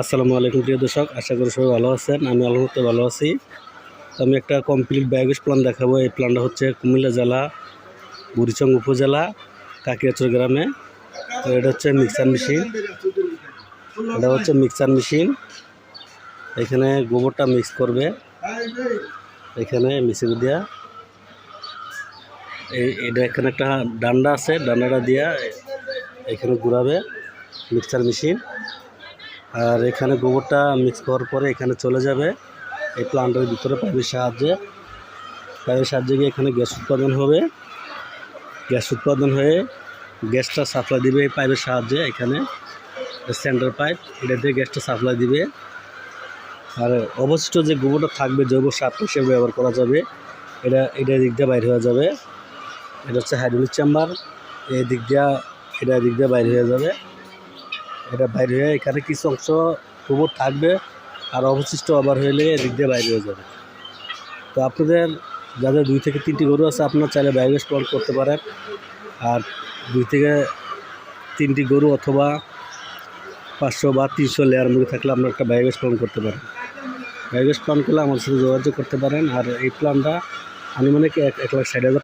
আসসালামু আলাইকুম প্রিয় দর্শক, আশা করি সবাই ভালো আছেন। আমি আলহামদুলিল্লাহ ভালো আছি। তো আমি একটা কমপ্লিট বায়োগ্যাস প্ল্যান দেখাবো। এই প্ল্যানটা হচ্ছে কুমিল্লা জেলা বুড়িচং উপজেলা কাকিয়াচর গ্রামে। তো এটা হচ্ছে মিক্সার মেশিন। এখানে গোবরটা মিক্স করবে, এখানে মিক্সিং দিয়া এটা এখানে একটা ডান্ডা আছে, ডান্ডাটা দিয়া এখানে ঘুরাবে মিক্সার মেশিন। আর এখানে গোবরটা মিক্স করার পরে এখানে চলে যাবে এই প্লান্টের ভিতরে পাইপের সাহায্যে গিয়ে এখানে গ্যাস উৎপাদন হবে। গ্যাস উৎপাদন হয়ে গ্যাসটা সাপ্লাই দিবে এই পাইপের সাহায্যে। এখানে সেন্টার পাইপ, এটা দিয়ে গ্যাসটা সাপ্লাই দিবে। আর অবশিষ্ট যে গোবরটা থাকবে জৈব সার হিসেবে ব্যবহার করা যাবে। এটা দিক দিয়ে বাইরে হয়ে যাবে। এটা হচ্ছে হাইড্রোলিক চেম্বার, এই দিক দিয়ে বাইরে হয়ে যাবে। এটা বাইরে হয়ে এখানে কিছু অংশ গোবর থাকবে, আর অবশিষ্ট আবার হইলে এদিক দিয়ে বাইরে হয়ে যাবে। তো আপনাদের যাদের 2 থেকে 3টি গরু আছে, আপনারা চাইলে বায়োগ্যাস প্ল্যান্ট করতে পারেন। আর 2 থেকে 3টি গরু অথবা 500 বা 300 লেয়ার মুরগি থাকলে আপনারা একটা বায়োগ্যাস প্ল্যান্ট করতে পারেন। বায়োগ্যাস প্ল্যান্ট করলে আমার সাথে যোগাযোগ করতে পারেন। আর এই প্ল্যানটা আনুমানিক 1,60,000